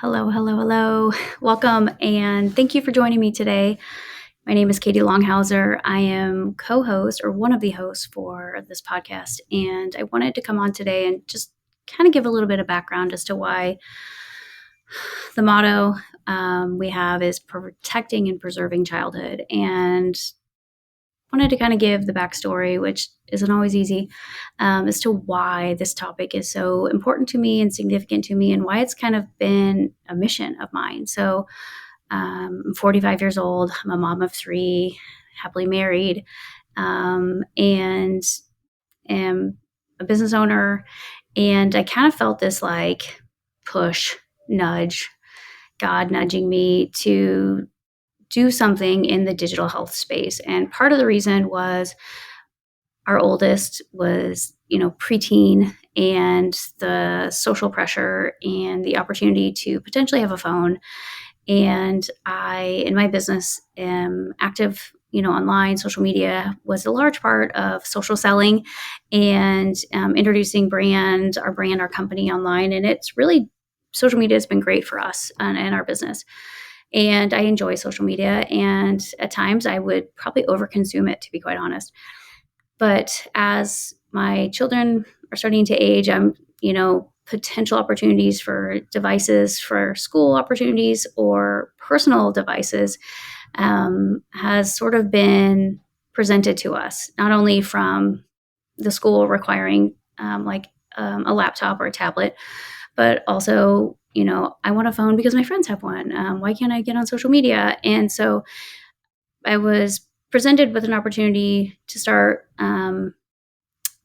Hello, hello, hello. Welcome, and thank you for joining me today. My name is Katie Longhauser. I am co-host or one of the hosts for this podcast, and I wanted to come on today and just kind of give a little bit of background as to why the motto we have is protecting and preserving childhood, and wanted to kind of give the backstory, which isn't always easy, as to why this topic is so important to me and significant to me, and why it's kind of been a mission of mine. So, I'm 45 years old. I'm a mom of three, happily married, and am a business owner. And I kind of felt this like push, nudge, God nudging me to do something in the digital health space. And part of the reason was our oldest was, preteen, and the social pressure and the opportunity to potentially have a phone. And I, in my business, am active, online. Social media was a large part of social selling and introducing our company online. And it's really, social media has been great for us and our business. And I enjoy social media. And at times I would probably overconsume it, to be quite honest. But as my children are starting to age, potential opportunities for devices, for school opportunities or personal devices, has sort of been presented to us, not only from the school requiring a laptop or a tablet, but also, I want a phone because my friends have one. Why can't I get on social media? And so I was presented with an opportunity to start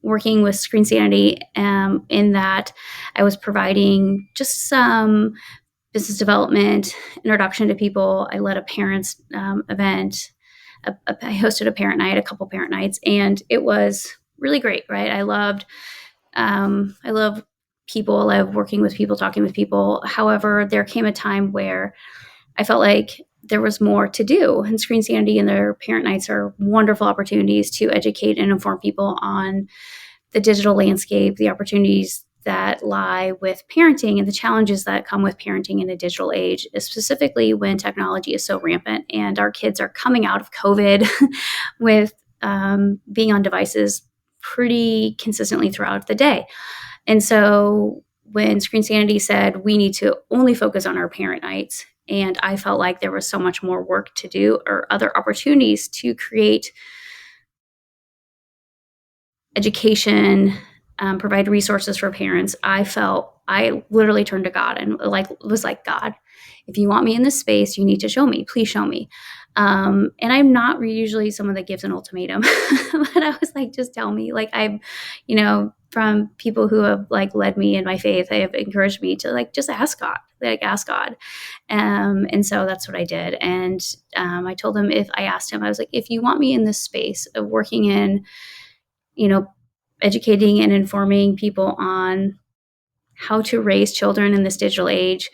working with Screen Sanity, in that I was providing just some business development, introduction to people. I led a parents event. I hosted a parent night, a couple parent nights, and it was really great, right? I love people. I love working with people, talking with people. However, there came a time where I felt like there was more to do. And Screen Sanity and their parent nights are wonderful opportunities to educate and inform people on the digital landscape, the opportunities that lie with parenting and the challenges that come with parenting in a digital age, specifically when technology is so rampant and our kids are coming out of COVID with being on devices pretty consistently throughout the day. And so when Screen Sanity said we need to only focus on our parent nights, and I felt like there was so much more work to do or other opportunities to create education, provide resources for parents, I literally turned to God and was like, God, if you want me in this space, you need to show me. Please show me. And I'm not usually someone that gives an ultimatum, but I was like, just tell me. Like from people who have led me in my faith, they have encouraged me to just ask God, ask God. And so that's what I did. And I told him, if I asked him, I was like, if you want me in this space of working in, educating and informing people on how to raise children in this digital age.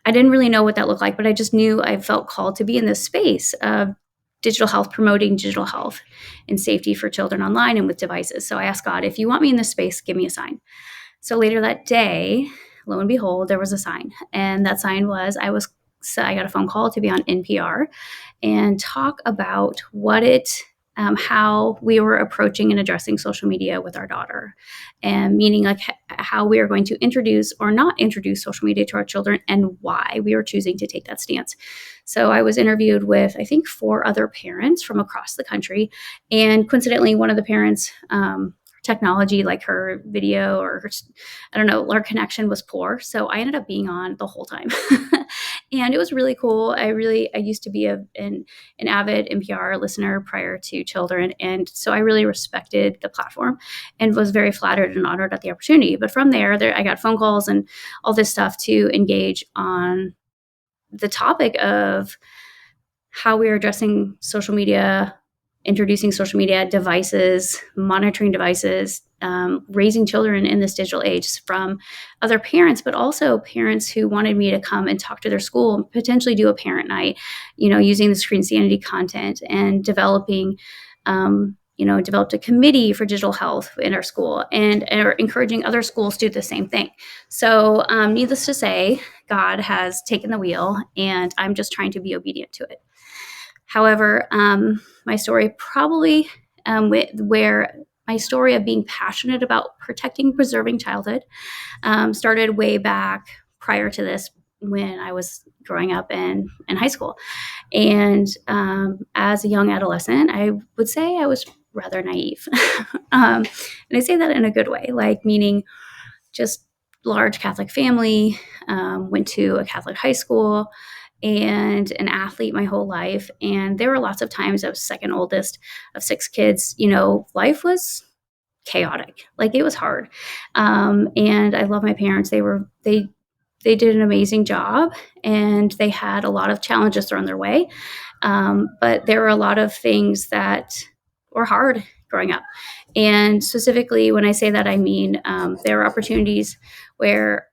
I didn't really know what that looked like, but I just knew I felt called to be in this space of digital health, promoting digital health and safety for children online and with devices. So I asked God, if you want me in this space, give me a sign. So later that day, lo and behold, there was a sign. And that sign was, I got a phone call to be on NPR and talk about how we were approaching and addressing social media with our daughter, and meaning how we are going to introduce or not introduce social media to our children and why we were choosing to take that stance. So I was interviewed with, I think, 4 other parents from across the country. And coincidentally, one of the parents, technology, like her video or our connection was poor. So I ended up being on the whole time. And it was really cool. I used to be an avid NPR listener prior to children. And so I really respected the platform and was very flattered and honored at the opportunity. But from there, I got phone calls and all this stuff to engage on the topic of how we are addressing social media, introducing social media devices, monitoring devices, raising children in this digital age from other parents, but also parents who wanted me to come and talk to their school and potentially do a parent night, using the Screen Sanity content and developing, developed a committee for digital health in our school and are encouraging other schools to do the same thing. So needless to say, God has taken the wheel and I'm just trying to be obedient to it. However, my story probably where my story of being passionate about protecting, preserving childhood started way back prior to this when I was growing up in high school. And as a young adolescent, I would say I was rather naive. And I say that in a good way, like meaning just large Catholic family, went to a Catholic high school, and an athlete my whole life. And there were lots of times I was second oldest of 6 kids. Life was chaotic. Like it was hard. And I love my parents. They did an amazing job, and they had a lot of challenges thrown their way. But there were a lot of things that were hard growing up. And specifically, when I say that, I mean there were opportunities where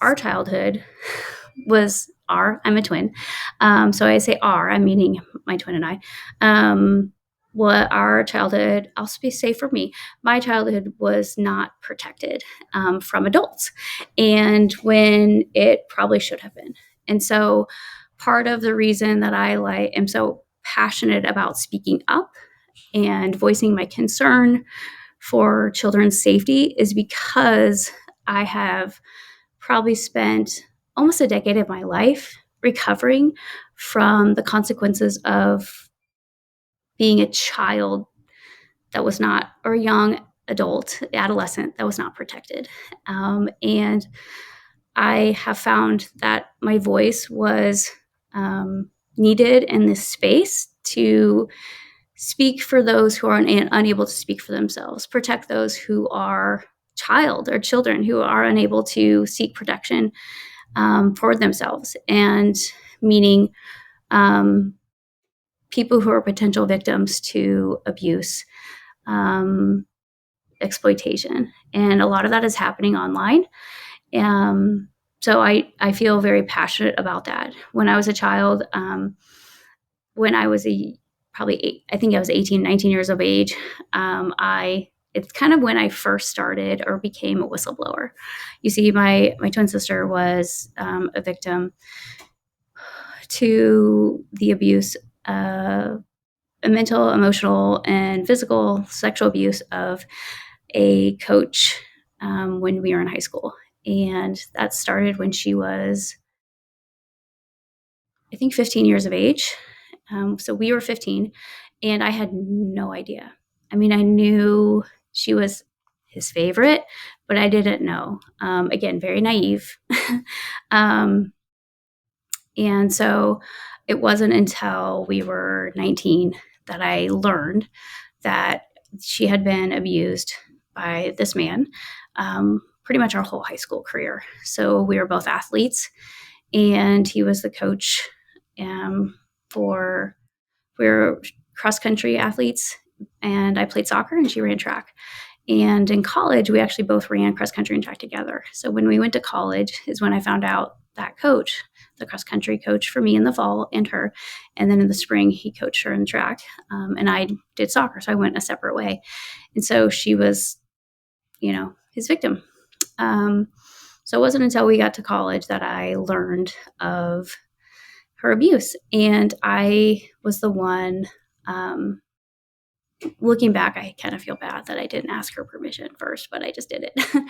our childhood I'm a twin. So I say I'm meaning my twin and I. What our childhood, I'll say for me, my childhood was not protected from adults, and when it probably should have been. And so part of the reason that I am so passionate about speaking up and voicing my concern for children's safety is because I have probably spent almost a decade of my life recovering from the consequences of being a child that was not, or a young adolescent that was not protected. And I have found that my voice was needed in this space to speak for those who are unable to speak for themselves, protect those who are children who are unable to seek protection for themselves, and meaning people who are potential victims to abuse, exploitation. And a lot of that is happening online. So I feel very passionate about that. When I was a child, when I was I think I was 18, 19 years of age, it's kind of when I first started or became a whistleblower. You see, my twin sister was a victim to the abuse, mental, emotional, and physical sexual abuse of a coach when we were in high school. And that started when she was, I think, 15 years of age. So we were 15, and I had no idea. I mean, I knew she was his favorite, but I didn't know. Again, very naive. And so it wasn't until we were 19 that I learned that she had been abused by this man pretty much our whole high school career. So we were both athletes, and he was the coach we were cross country athletes, and I played soccer and she ran track. And in college, we actually both ran cross country and track together. So when we went to college is when I found out that coach, the cross country coach for me in the fall and her. And then in the spring, he coached her in track. And I did soccer. So I went a separate way. And so she was, his victim. So it wasn't until we got to college that I learned of her abuse. And I was the one, looking back, I kind of feel bad that I didn't ask her permission first, but I just did it.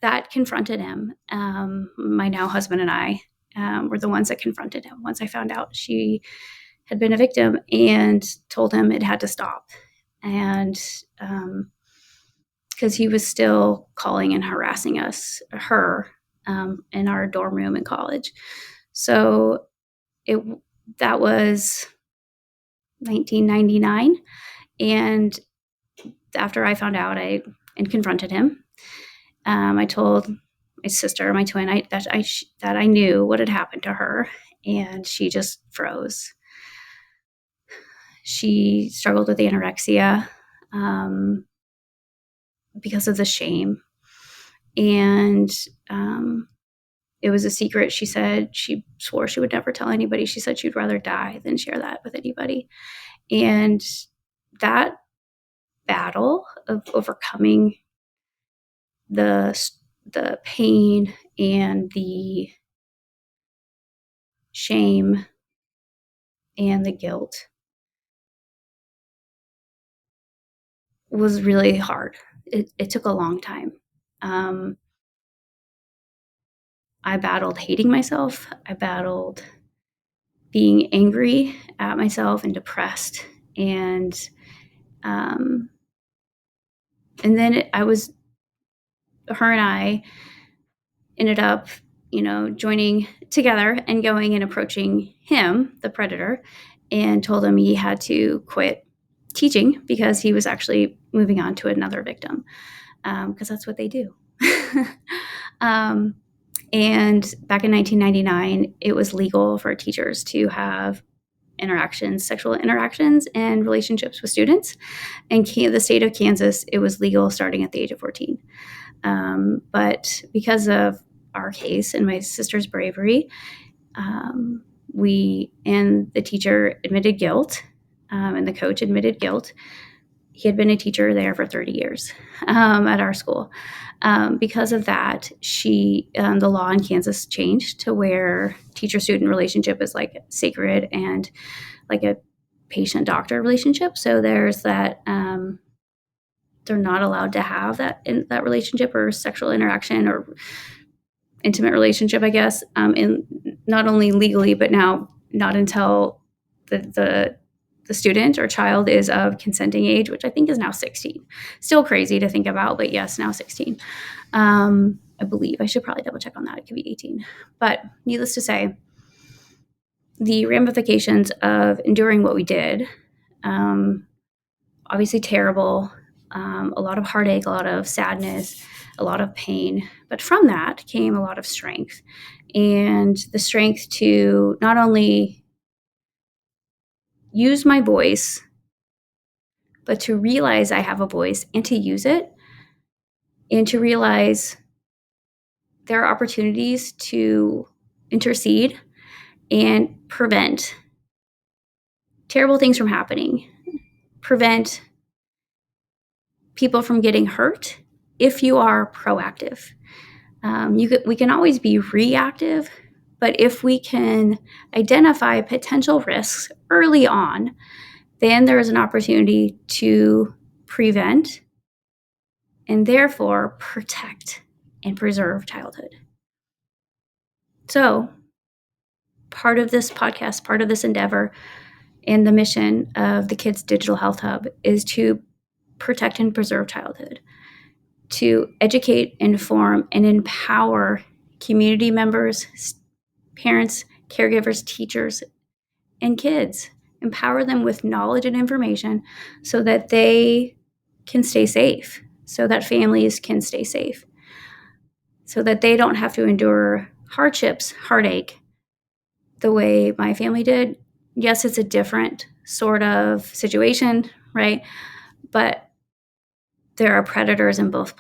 That confronted him. My now husband and I were the ones that confronted him once I found out she had been a victim, and told him it had to stop. And because he was still calling and harassing her in our dorm room in college. So that was 1999. And after I found out and confronted him, I told my sister, my twin, that I knew what had happened to her, and she just froze. She struggled with anorexia because of the shame, and it was a secret. She said she swore she would never tell anybody. She said she'd rather die than share that with anybody. And that battle of overcoming the pain and the shame, and the guilt was really hard. It took a long time. Um, I battled hating myself. I battled being angry at myself and depressed. Um, and then her and I ended up, joining together and going and approaching him, the predator, and told him he had to quit teaching because he was actually moving on to another victim, because that's what they do. um, and back in 1999, it was legal for teachers to have sexual interactions and relationships with students. In the state of Kansas, it was legal starting at the age of 14. But because of our case and my sister's bravery, we and the teacher admitted guilt, and the coach admitted guilt. He had been a teacher there for 30 years at our school. Because of that, the law in Kansas changed to where teacher-student relationship is like sacred and like a patient-doctor relationship. So there's that. They're not allowed to have that relationship or sexual interaction or intimate relationship, I guess, in not only legally, but now not until the student or child is of consenting age, which I think is now 16. Still crazy to think about, but yes, now 16. I believe. I should probably double check on that. It could be 18. But needless to say, the ramifications of enduring what we did, obviously terrible, a lot of heartache, a lot of sadness, a lot of pain. But from that came a lot of strength, and the strength to not only use my voice, but to realize I have a voice and to use it, and to realize there are opportunities to intercede and prevent terrible things from happening, prevent people from getting hurt if you are proactive. We can always be reactive, but if we can identify potential risks early on, then there is an opportunity to prevent and therefore protect and preserve childhood. So, part of this podcast, part of this endeavor, and the mission of the Kids Digital Health Hub is to protect and preserve childhood, to educate, inform, and empower community members, parents, caregivers, teachers, and kids. Empower them with knowledge and information so that they can stay safe, so that families can stay safe, so that they don't have to endure hardships, heartache, the way my family did. Yes, it's a different sort of situation, right? But there are predators in both.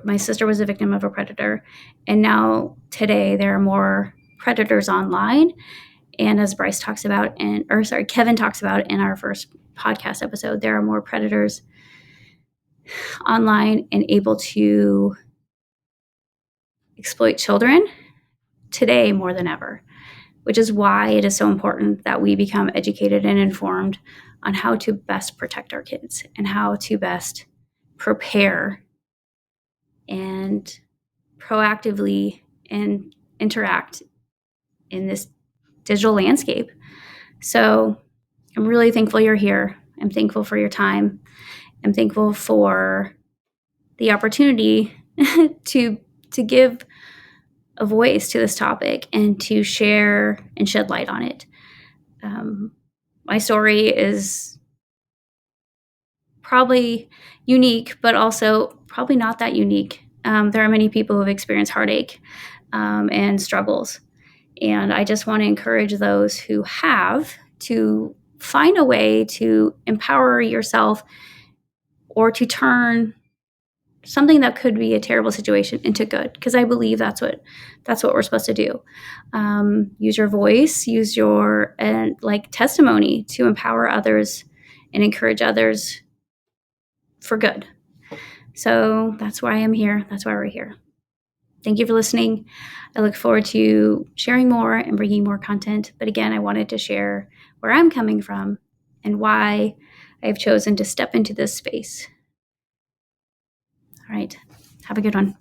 My sister was a victim of a predator, and now today there are more predators online. And as Kevin talks about in our first podcast episode, there are more predators online and able to exploit children today more than ever, which is why it is so important that we become educated and informed on how to best protect our kids and how to best prepare and proactively and interact in this digital landscape. So I'm really thankful you're here. I'm thankful for your time. I'm thankful for the opportunity to give a voice to this topic and to share and shed light on it. My story is probably unique, but also probably not that unique. There are many people who have experienced heartache and struggles. And I just want to encourage those who have to find a way to empower yourself or to turn something that could be a terrible situation into good, because I believe that's what we're supposed to do. Use your voice, use your testimony to empower others and encourage others for good. So that's why I'm here. That's why we're here. thank you for listening. I look forward to sharing more and bringing more content. But again, I wanted to share where I'm coming from and why I've chosen to step into this space. All right. Have a good one.